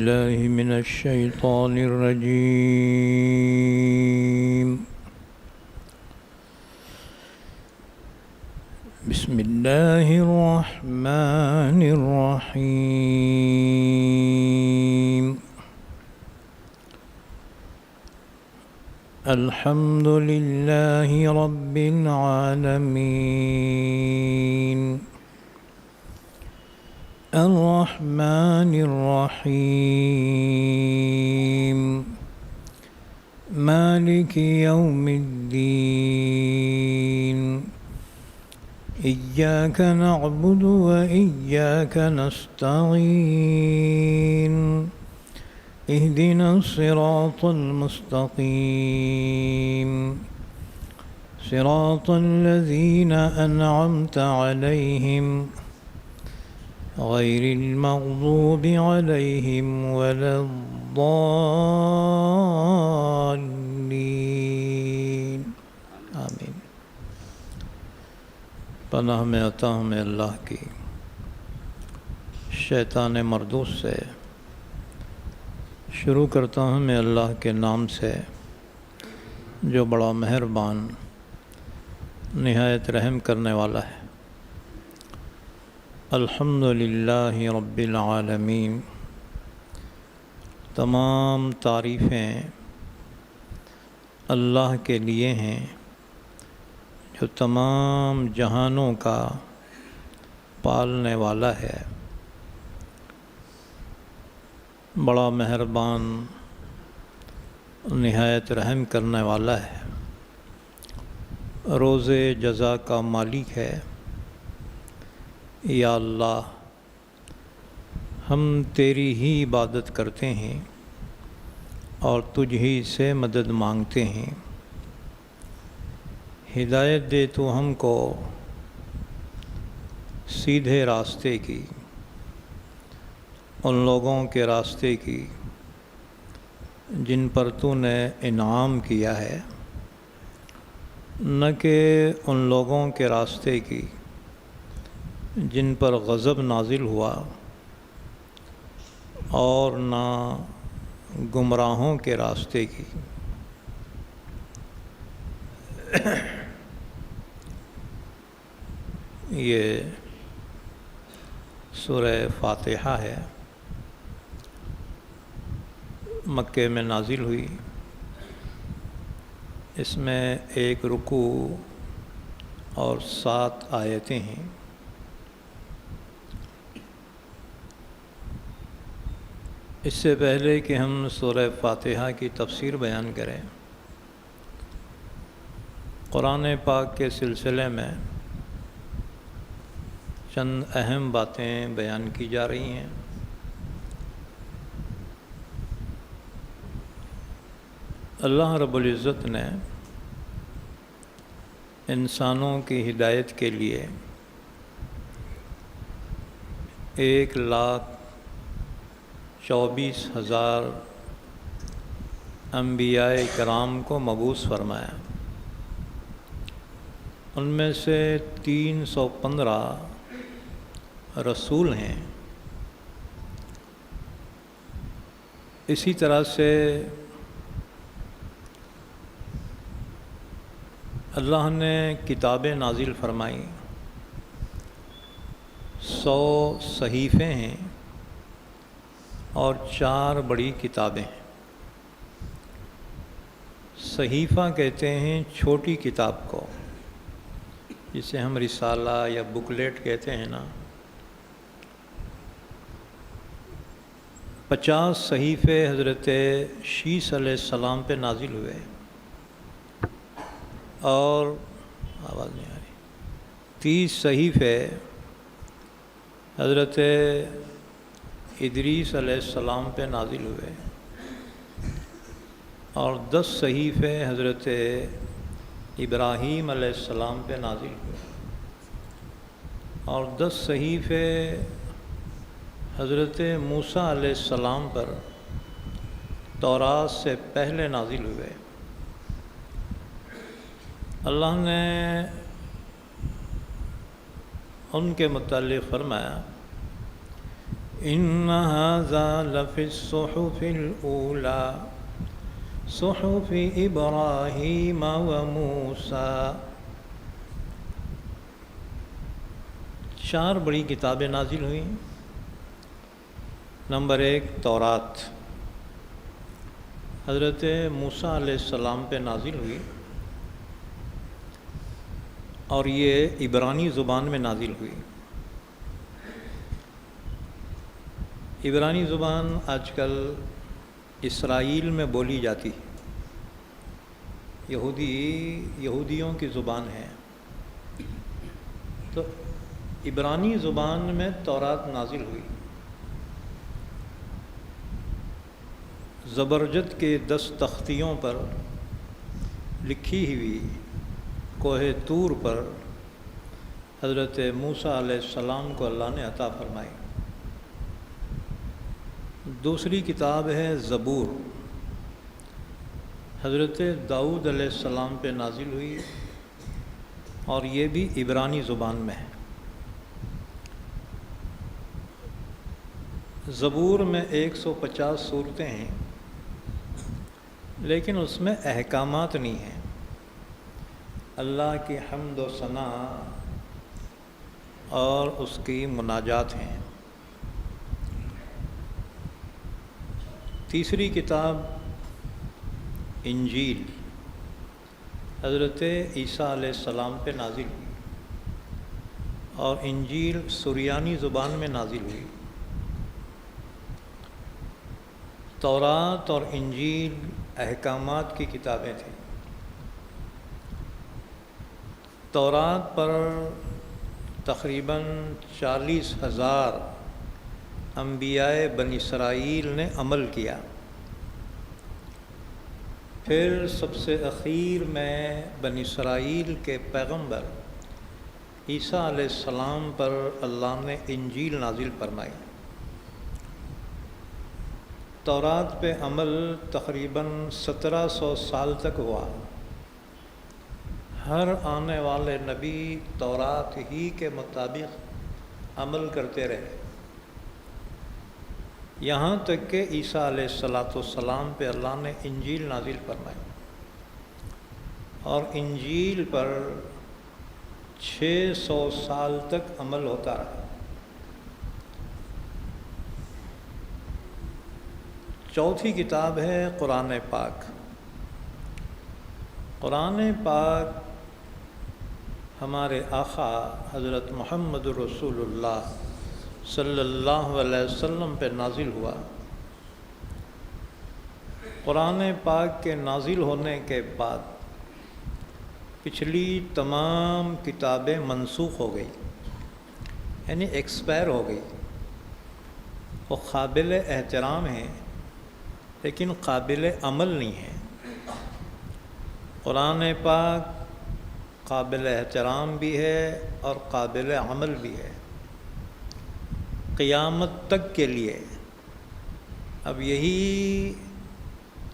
بالله من الشيطان الرجيم. بسم الله الرحمن الرحيم. الحمد لله رب العالمين الرحمن الرحيم مالك يوم الدين إياك نعبد وإياك نستعين اهدنا الصراط المستقيم صراط الذين أنعمت عليهم غير المغضوب عليهم ولا الضالين آمین. پناہ میں آتا ہوں میں اللہ کی شیطان مردود سے. شروع کرتا ہوں میں اللہ کے نام سے جو بڑا مہربان نہایت رحم کرنے والا ہے. الحمد للہ رب العالمین. تمام تعریفیں اللہ کے لیے ہیں جو تمام جہانوں کا پالنے والا ہے. بڑا مہربان نہایت رحم کرنے والا ہے. روز جزا کا مالک ہے. یا اللہ ہم تیری ہی عبادت کرتے ہیں اور تجھ ہی سے مدد مانگتے ہیں. ہدایت دے تو ہم کو سیدھے راستے کی، ان لوگوں کے راستے کی جن پر تو نے انعام کیا ہے، نہ کہ ان لوگوں کے راستے کی جن پر غضب نازل ہوا، اور نہ گمراہوں کے راستے کی. یہ سورہ فاتحہ ہے، مکے میں نازل ہوئی. اس میں 1 رکوع اور 7 آیتیں ہیں. اس سے پہلے کہ ہم سورہ فاتحہ کی تفسیر بیان کریں، قرآن پاک کے سلسلے میں چند اہم باتیں بیان کی جا رہی ہیں. اللہ رب العزت نے انسانوں کی ہدایت کے لیے 1,24,000 انبیاء کرام کو مبعوث فرمایا. ان میں سے 315 رسول ہیں. اسی طرح سے اللہ نے کتابیں نازل فرمائیں. 100 صحیفے ہیں اور 4 بڑی کتابیں ہیں. صحیفہ کہتے ہیں چھوٹی کتاب کو، جسے ہم رسالہ یا بکلیٹ کہتے ہیں نا. 50 صحیفے حضرت شیس علیہ السلام پہ نازل ہوئے، اور آواز نہیں آ رہی 30 صحیفے حضرت ادریس علیہ السلام پہ نازل ہوئے، اور 10 صحیفے حضرت ابراہیم علیہ السلام پہ نازل ہوئے، اور 10 صحیفے حضرت موسیٰ علیہ السلام پر تورات سے پہلے نازل ہوئے. اللہ نے ان کے متعلق فرمایا إن هذا لفي الصحف الأولى صحف إبراهيم وموسى. 4 بڑی کتابیں نازل ہوئیں. نمبر 1 تورات حضرت موسیٰ علیہ السلام پہ نازل ہوئی اور یہ عبرانی زبان میں نازل ہوئی. عبرانی زبان آج کل اسرائیل میں بولی جاتی ہے. یہودیوں کی زبان ہے. تو عبرانی زبان میں تورات نازل ہوئی. زبرجد کے 10 تختیوں پر لکھی ہوئی کوہ طور پر حضرت موسیٰ علیہ السلام کو اللہ نے عطا فرمائی. دوسری کتاب ہے زبور، حضرت داؤد علیہ السلام پہ نازل ہوئی اور یہ بھی عبرانی زبان میں ہے. زبور میں 150 صورتیں ہیں لیکن اس میں احکامات نہیں ہیں. اللہ کی حمد و ثنا اور اس کی مناجات ہیں. تیسری کتاب انجیل حضرت عیسیٰ علیہ السلام پہ نازل ہوئی اور انجیل سریانی زبان میں نازل ہوئی. تورات اور انجیل احکامات کی کتابیں تھیں. تورات پر تقریباً 40,000 انبیاء بنی اسرائیل نے عمل کیا. پھر سب سے اخیر میں بنی اسرائیل کے پیغمبر عیسیٰ علیہ السلام پر اللہ نے انجیل نازل فرمائی. تورات پہ عمل تقریباً 1700 سال تک ہوا. ہر آنے والے نبی تورات ہی کے مطابق عمل کرتے رہے یہاں تک کہ عیسیٰ علیہ السلام پہ اللہ نے انجیل نازل فرمائی اور انجیل پر 600 سال تک عمل ہوتا رہا. چوتھی کتاب ہے قرآن پاک. قرآن پاک ہمارے آقا حضرت محمد رسول اللہ صلی اللہ علیہ وسلم پہ نازل ہوا. قرآن پاک کے نازل ہونے کے بعد پچھلی تمام کتابیں منسوخ ہو گئی، یعنی ایکسپائر ہو گئی. وہ قابل احترام ہیں لیکن قابل عمل نہیں ہے. قرآن پاک قابل احترام بھی ہے اور قابل عمل بھی ہے قیامت تک کے لیے. اب یہی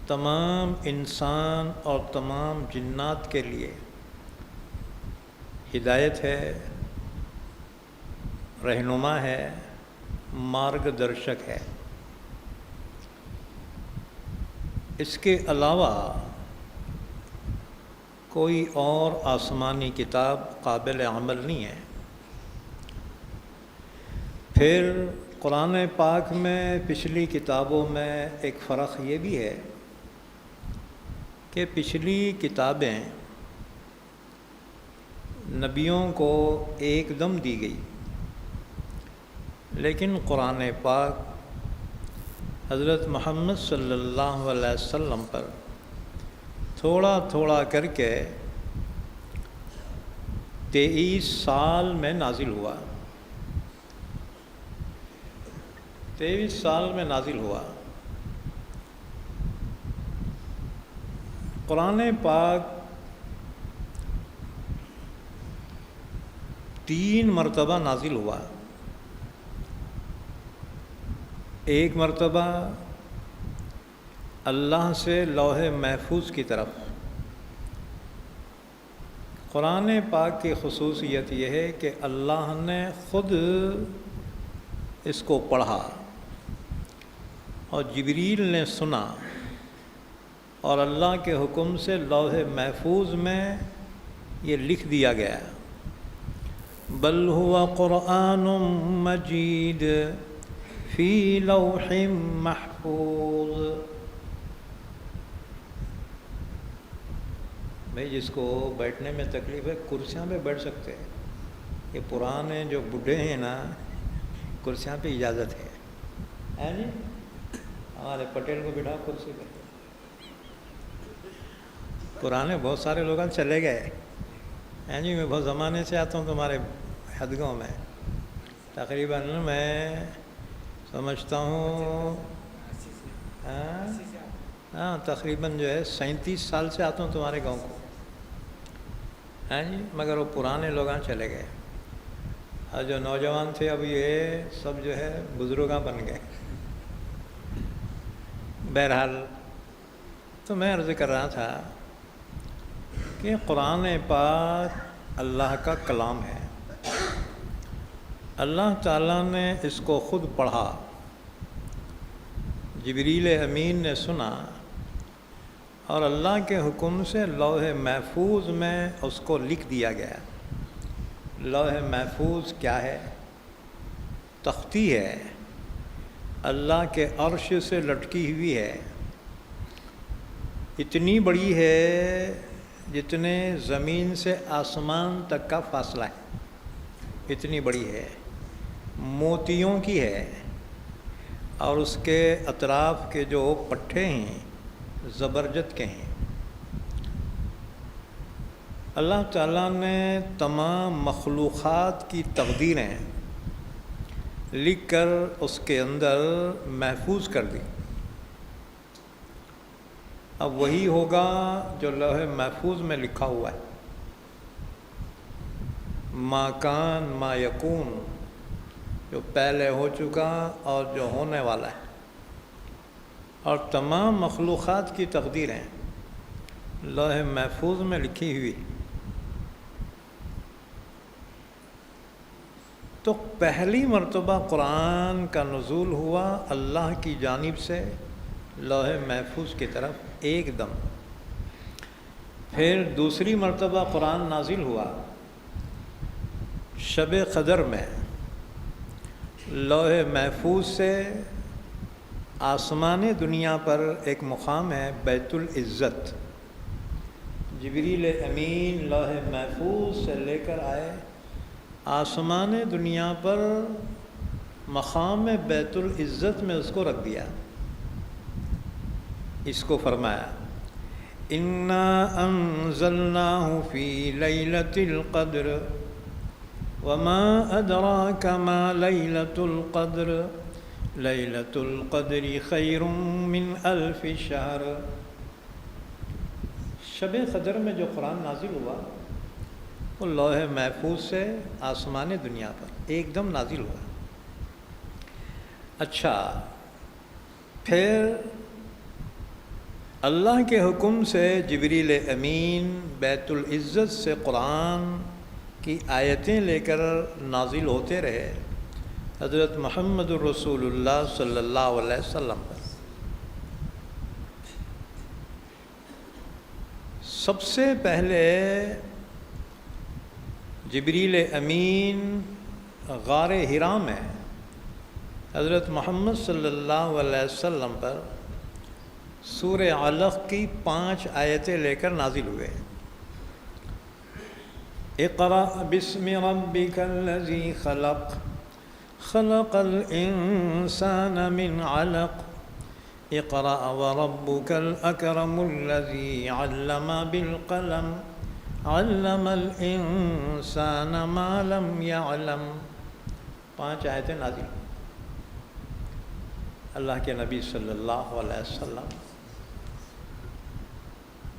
تمام انسان اور تمام جنات کے لیے ہدایت ہے، رہنما ہے، مارگ درشک ہے. اس کے علاوہ کوئی اور آسمانی کتاب قابل عمل نہیں ہے. پھر قرآن پاک میں پچھلی کتابوں میں ایک فرق یہ بھی ہے کہ پچھلی کتابیں نبیوں کو ایک دم دی گئی لیکن قرآن پاک حضرت محمد صلی اللہ علیہ وسلم پر تھوڑا تھوڑا کر کے 23 سال میں نازل ہوا. 23 سال میں نازل ہوا. قرآن پاک 3 مرتبہ نازل ہوا. ایک مرتبہ اللہ سے لوح محفوظ کی طرف. قرآن پاک کی خصوصیت یہ ہے کہ اللہ نے خود اس کو پڑھا اور جبریل نے سنا اور اللہ کے حکم سے لوح محفوظ میں یہ لکھ دیا گیا، بل ہوا قرآن مجید فی لوح محفوظ۔ بھائی جس کو بیٹھنے میں تکلیف ہے کرسیاں پہ بیٹھ سکتے ہیں، یہ پرانے جو بڈھے ہیں نا کرسیاں پہ اجازت ہے جی، ہمارے پٹیل کو بٹھا کرسی پہ، پرانے بہت سارے لوگ چلے گئے ہیں جی، میں بہت زمانے سے آتا ہوں تمہارے حدگوں میں، تقریباً میں سمجھتا ہوں ہاں تقریباً جو ہے 37 سال سے آتا ہوں تمہارے گاؤں کو، ہیں جی، مگر وہ پرانے لوگ چلے گئے، اور جو نوجوان تھے اب یہ سب جو ہے بزرگاں بن گئے۔ بہرحال تو میں عرض کر رہا تھا کہ قرآن پاک اللہ کا کلام ہے، اللہ تعالیٰ نے اس کو خود پڑھا، جبریل امین نے سنا اور اللہ کے حکم سے لوح محفوظ میں اس کو لکھ دیا گیا۔ لوح محفوظ کیا ہے؟ تختی ہے، اللہ کے عرش سے لٹکی ہوئی ہے، اتنی بڑی ہے جتنے زمین سے آسمان تک کا فاصلہ ہے، اتنی بڑی ہے، موتیوں کی ہے، اور اس کے اطراف کے جو پٹھے ہیں زبرجد کے ہیں۔ اللہ تعالیٰ نے تمام مخلوقات کی تقدیریں لکھ کر اس کے اندر محفوظ کر دی۔ اب وہی ہوگا جو لوح محفوظ میں لکھا ہوا ہے، ما کان ما یکون، جو پہلے ہو چکا اور جو ہونے والا ہے، اور تمام مخلوقات کی تقدیریں لوح محفوظ میں لکھی ہوئی۔ تو پہلی مرتبہ قرآن کا نزول ہوا اللہ کی جانب سے لوح محفوظ کی طرف ایک دم، پھر دوسری مرتبہ قرآن نازل ہوا شب قدر میں لوح محفوظ سے آسمان دنیا پر ایک مقام ہے بیت العزت، جبریل امین لوح محفوظ سے لے کر آئے آسمان دنیا پر مقام بیت العزت میں اس کو رکھ دیا، اس کو فرمایا انا انزلناہ فی لیلۃ القدر وما ادراک ما لیلۃ القدر لیلۃ القدر خیر من الف شہر۔ شب قدر میں جو قرآن نازل ہوا وہ لوح محفوظ سے آسمان دنیا پر ایک دم نازل ہوا۔ اچھا، پھر اللہ کے حکم سے جبریل امین بیت العزت سے قرآن کی آیتیں لے کر نازل ہوتے رہے حضرت محمد الرسول اللہ صلی اللہ علیہ وسلم پر۔ سب سے پہلے جبریل امین غار حرا میں حضرت محمد صلی اللہ علیہ وسلم پر سورہ علق کی 5 آیتیں لے کر نازل ہوئے۔ اقرأ بسم ربک الذی خلق خلق الانسان من علق اقرأ وربک الاکرم الذی علم بالقلم علم الانسان ما لم يعلم۔ 5 آیتیں نازل اللہ کے نبی صلی اللہ علیہ وسلم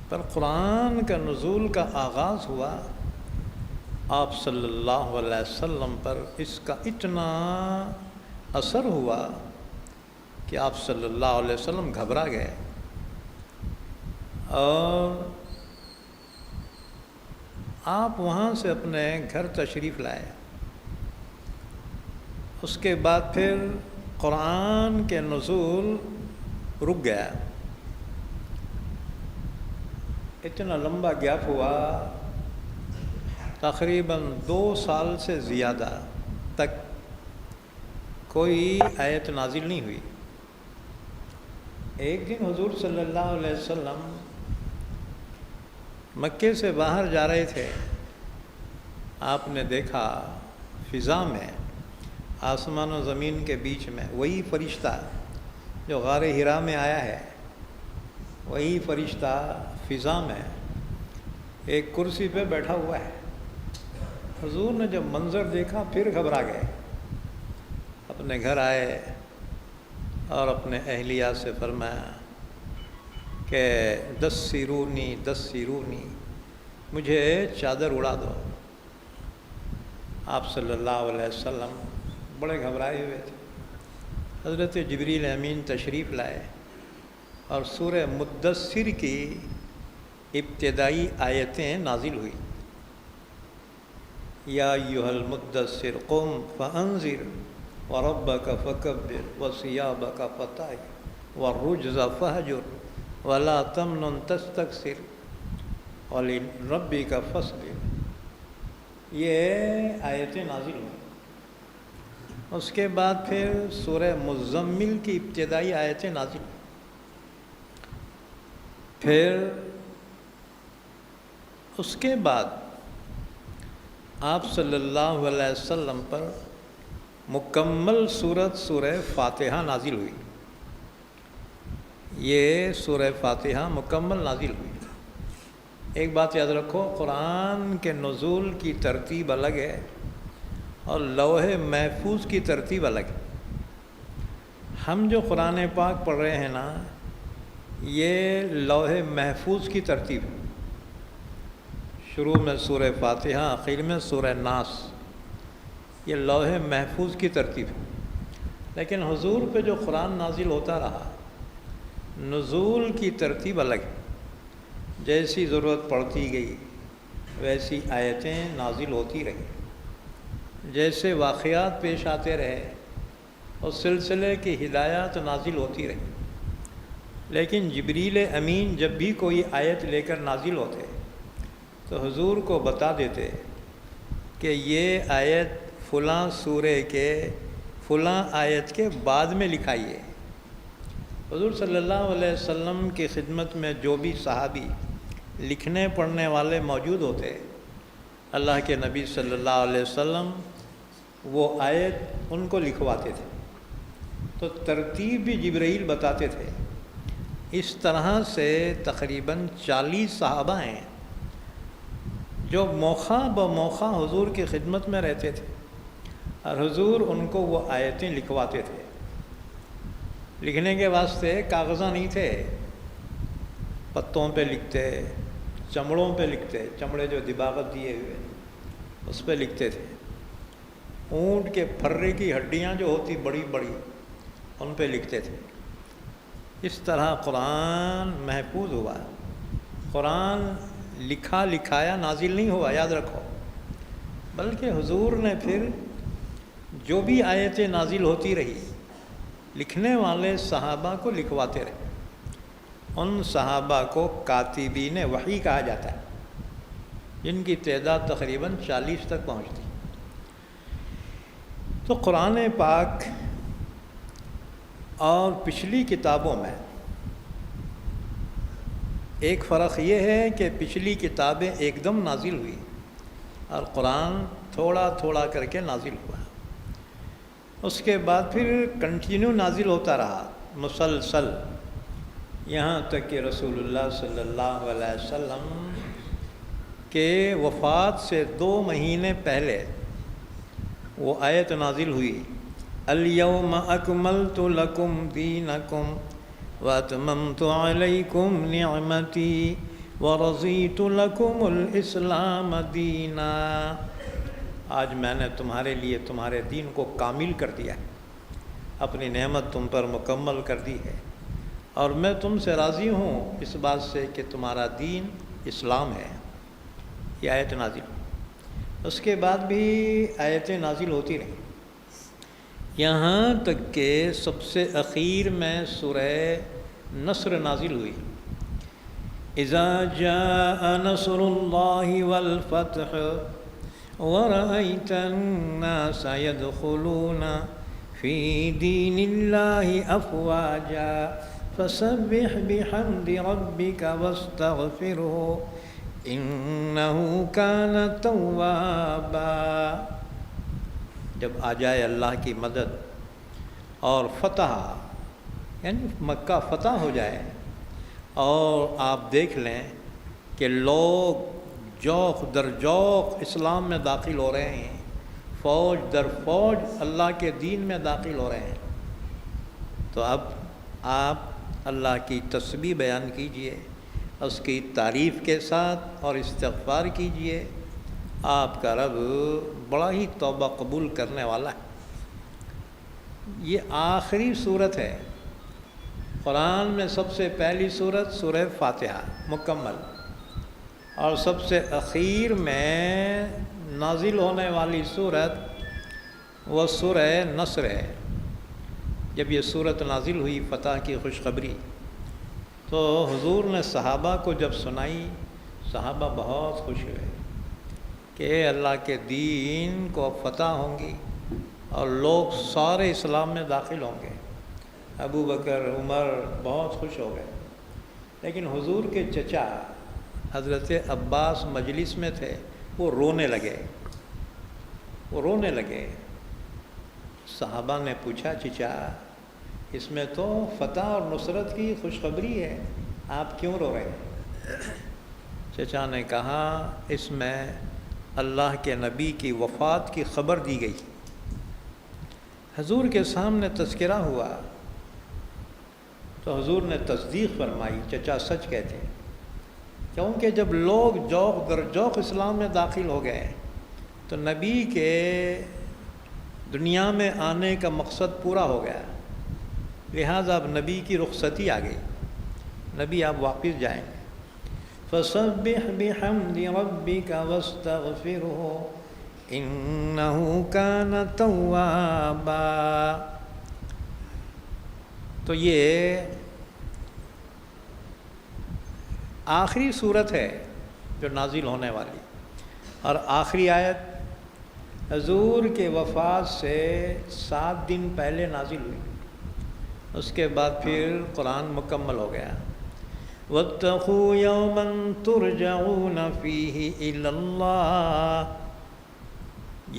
پر قرآن کا نزول کا آغاز ہوا۔ آپ صلی اللہ علیہ وسلم پر اس کا اتنا اثر ہوا کہ آپ صلی اللہ علیہ وسلم گھبرا گئے اور آپ وہاں سے اپنے گھر تشریف لائے اس کے بعد پھر قرآن کے نزول رک گیا. اتنا لمبا گیپ ہوا، تقریباً 2 سال سے زیادہ تک کوئی آیت نازل نہیں ہوئی. ایک دن حضور صلی اللہ علیہ وسلم مکے سے باہر جا رہے تھے. آپ نے دیکھا فضا میں، آسمان و زمین کے بیچ میں، وہی فرشتہ جو غار حرا میں آیا ہے، وہی فرشتہ فضا میں ایک کرسی پہ بیٹھا ہوا ہے. حضور نے جب منظر دیکھا پھر گھبرا گئے. اپنے گھر آئے اور اپنے اہلیہ سے فرمایا کہ دثرونی، مجھے چادر اڑا دو. آپ صلی اللہ علیہ وسلم بڑے گھبرائے ہوئے تھے. حضرت جبریل امین تشریف لائے اور سورہ مدثر کی ابتدائی آیتیں نازل ہوئی. یا ایھا المدثر قم فانذر وربک فکبر وثیابک فطہر والرجز فہجر ولا تمنن تستکثر ولربک فاصبر. یہ آیتیں نازل ہوئی. اس کے بعد پھر سورہ مزمل کی ابتدائی آیتیں نازل ہوئی. پھر اس کے بعد آپ صلی اللہ علیہ وسلم پر مکمل سورہ فاتحہ نازل ہوئی. یہ سورہ فاتحہ مکمل نازل ہوئی. ایک بات یاد رکھو، قرآن کے نزول کی ترتیب الگ ہے اور لوح محفوظ کی ترتیب الگ ہے. ہم جو قرآن پاک پڑھ رہے ہیں نا، یہ لوح محفوظ کی ترتیب ہے. شروع میں سورہ فاتحہ، آخر میں سورہ ناس. یہ لوح محفوظ کی ترتیب ہے. لیکن حضور پہ جو قرآن نازل ہوتا رہا، نزول کی ترتیب الگ ہے. جیسی ضرورت پڑتی گئی ویسی آیتیں نازل ہوتی رہی، جیسے واقعات پیش آتے رہے اور سلسلے کی ہدایات نازل ہوتی رہی. لیکن جبریل امین جب بھی کوئی آیت لے کر نازل ہوتے تو حضور کو بتا دیتے کہ یہ آیت فلاں سورے کے فلاں آیت کے بعد میں لکھائی ہے. حضور صلی اللہ علیہ وسلم کی خدمت میں جو بھی صحابی لکھنے پڑھنے والے موجود ہوتے، اللہ کے نبی صلی اللہ علیہ وسلم وہ آیت ان کو لکھواتے تھے. تو ترتیب بھی جبرائیل بتاتے تھے. اس طرح سے تقریباً 40 صحابہ ہیں جو موقع بموقع حضور کی خدمت میں رہتے تھے اور حضور ان کو وہ آیتیں لکھواتے تھے. لکھنے کے واسطے کاغذاں نہیں تھے، پتوں پہ لکھتے، چمڑوں پہ لکھتے، چمڑے جو دباغت دیے ہوئے اس پہ لکھتے تھے. اونٹ کے پھرے کی ہڈیاں جو ہوتی بڑی بڑی ان پہ لکھتے تھے. اس طرح قرآن محفوظ ہوا. قرآن لکھا لکھایا نازل نہیں ہوا، یاد رکھو، بلکہ حضور نے پھر جو بھی آیتیں نازل ہوتی رہی لکھنے والے صحابہ کو لکھواتے رہے. ان صحابہ کو کاتبین وحی کہا جاتا ہے، جن کی تعداد تقریباً 40 تک پہنچتی. تو قرآن پاک اور پچھلی کتابوں میں ایک فرق یہ ہے کہ پچھلی کتابیں ایک دم نازل ہوئی اور قرآن تھوڑا تھوڑا کر کے نازل ہوا. اس کے بعد پھر کنٹینیو نازل ہوتا رہا مسلسل، یہاں تک کہ رسول اللہ صلی اللہ علیہ وسلم کے وفات سے 2 مہینے پہلے وہ آیت نازل ہوئی، الیوم اکملت لکم دینکم واتممت علیکم نعمتی ورضیت لکم الاسلام دینا. آج میں نے تمہارے لیے تمہارے دین کو کامل کر دیا ہے، اپنی نعمت تم پر مکمل کر دی ہے، اور میں تم سے راضی ہوں اس بات سے کہ تمہارا دین اسلام ہے. یہ آیت نازل ہوئی. اس کے بعد بھی آیتیں نازل ہوتی رہیں. یہاں تک کہ سب سے اخیر میں سورہ نصر نازل ہوئی. اذا جاء نصر اللہ والفتح ورأيت الناس يدخلون في دين الله أفواجا فسبح بحمد ربك واستغفره إنه كان توابا. جب آ جائے اللہ کی مدد اور فتح، یعنی مکہ فتح ہو جائے، اور آپ دیکھ لیں کہ لوگ جوق در جوق اسلام میں داخل ہو رہے ہیں، فوج در فوج اللہ کے دین میں داخل ہو رہے ہیں، تو اب آپ اللہ کی تسبیح بیان کیجئے، اس کی تعریف کے ساتھ اور استغفار کیجئے. آپ کا رب بڑا ہی توبہ قبول کرنے والا ہے. یہ آخری صورت ہے قرآن میں. سب سے پہلی صورت سورہ فاتحہ مکمل، اور سب سے اخیر میں نازل ہونے والی صورت وہ سورہ نصر ہے. جب یہ صورت نازل ہوئی فتح کی خوشخبری، تو حضور نے صحابہ کو جب سنائی، صحابہ بہت خوش ہوئے کہ اللہ کے دین کو اب فتح ہوں گی اور لوگ سارے اسلام میں داخل ہوں گے. ابو بکر عمر بہت خوش ہو گئے. لیکن حضور کے چچا حضرت عباس مجلس میں تھے، وہ رونے لگے. صحابہ نے پوچھا، چچا اس میں تو فتح اور نصرت کی خوشخبری ہے، آپ کیوں رو رہے ہیں؟ چچا نے کہا، اس میں اللہ کے نبی کی وفات کی خبر دی گئی. حضور کے سامنے تذکرہ ہوا تو حضور نے تصدیق فرمائی، چچا سچ کہتے ہیں. کیونکہ جب لوگ جوق در جوق اسلام میں داخل ہو گئے تو نبی کے دنیا میں آنے کا مقصد پورا ہو گیا، لہٰذا اب نبی کی رخصتی آ گئی، نبی آپ واپس جائیں گے. فَسَبِّحْ بِحَمْدِ رَبِّكَ وَاسْتَغْفِرْهُ إِنَّهُ كَانَ تَوَّابًا. تو یہ آخری صورت ہے جو نازل ہونے والی، اور آخری آیت حضور کے وفات سے 7 دن پہلے نازل ہوئی. اس کے بعد پھر قرآن مکمل ہو گیا. وَاتَّقُوا يَوْمًا تُرْجَعُونَ فِيهِ إِلَى اللَّهِ.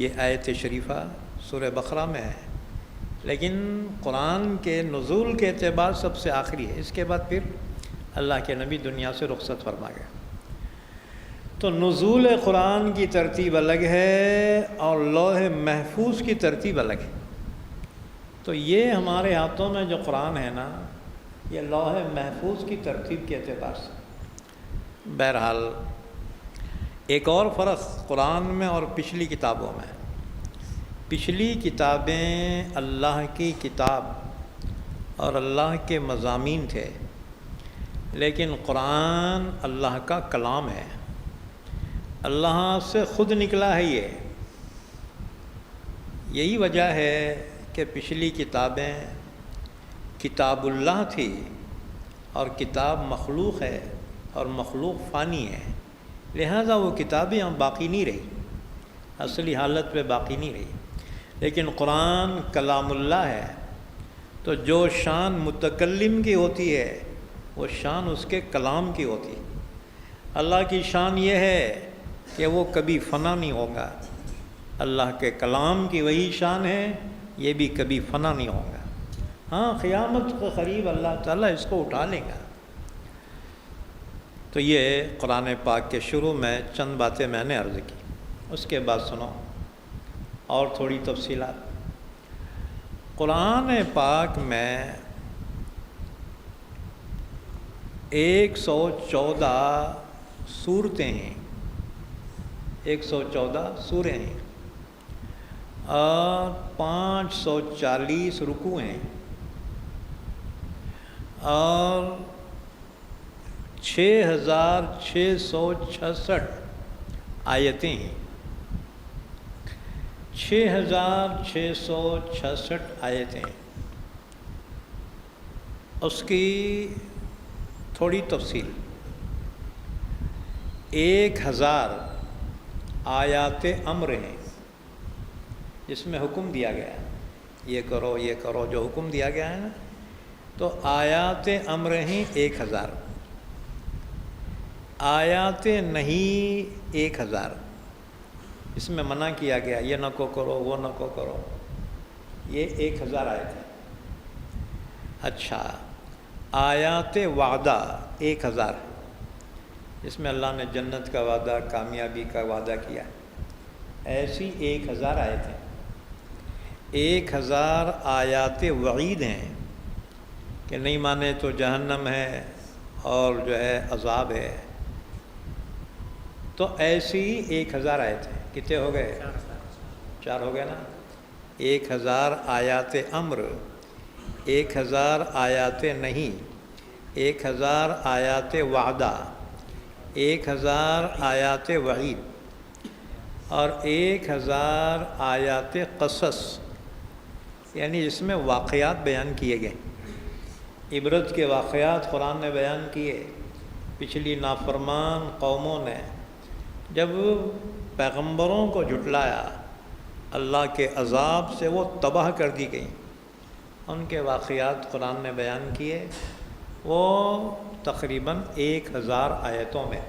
یہ آیت شریفہ سورہ بقرہ میں ہے، لیکن قرآن کے نزول کے اعتبار سب سے آخری ہے. اس کے بعد پھر اللہ کے نبی دنیا سے رخصت فرما گئے. تو نزول قرآن کی ترتیب الگ ہے اور لوح محفوظ کی ترتیب الگ ہے. تو یہ ہمارے ہاتھوں میں جو قرآن ہے نا، یہ لوح محفوظ کی ترتیب کے اعتبار سے. بہرحال ایک اور فرق قرآن میں اور پچھلی کتابوں میں، پچھلی کتابیں اللہ کی کتاب اور اللہ کے مضامین تھے، لیکن قرآن اللہ کا کلام ہے، اللہ سے خود نکلا ہے. یہی وجہ ہے کہ پچھلی کتابیں کتاب اللہ تھی اور کتاب مخلوق ہے اور مخلوق فانی ہے، لہذا وہ کتابیں ہم باقی نہیں رہی، اصلی حالت پہ باقی نہیں رہی. لیکن قرآن کلام اللہ ہے، تو جو شان متکلم کی ہوتی ہے وہ شان اس کے کلام کی ہوتی ہے. اللہ کی شان یہ ہے کہ وہ کبھی فنا نہیں ہوگا. اللہ کے کلام کی وہی شان ہے، یہ بھی کبھی فنا نہیں ہوگا. ہاں، قیامت کے قریب اللہ تعالیٰ اس کو اٹھا لے گا. تو یہ قرآن پاک کے شروع میں چند باتیں میں نے عرض کی. اس کے بعد سنو اور تھوڑی تفصیلات. قرآن پاک میں 114 سورتیں ہیں، 114 سوریں ہیں، اور 540 رکوع ہیں، اور 6666 آیتیں ہیں. 6,666 آیتیں. اس کی تھوڑی تفصیل. 1,000 آیات امر ہیں جس میں حکم دیا گیا ہے یہ کرو یہ کرو، جو حکم دیا گیا ہے نا، تو آیات امر ہیں 1,000. آیات نہیں 1,000 اس میں منع کیا گیا یہ نہ کو کرو وہ نہ کو کرو، یہ 1,000 آیت ہے. اچھا، آیات وعدہ 1,000 جس میں اللہ نے جنت کا وعدہ، کامیابی کا وعدہ کیا، ایسی 1,000 آیت ہیں. 1,000 آیات وعید ہیں کہ نہیں مانے تو جہنم ہے اور جو ہے عذاب ہے. تو ایسی 1,000 آیت ہیں. کتنے ہو گئے؟ 4 ہو گئے نا. 1,000 آیات امر، 1,000 آیات نہیں، 1,000 آیات وعدہ، 1,000 آیات وعید، اور 1,000 آیات قصص، یعنی جس میں واقعات بیان کیے گئے، عبرت کے واقعات قرآن نے بیان کیے. پچھلی نافرمان قوموں نے جب پیغمبروں کو جھٹلایا، اللہ کے عذاب سے وہ تباہ کر دی گئیں، ان کے واقعات قرآن نے بیان کیے. وہ تقریباً 1,000 آیتوں میں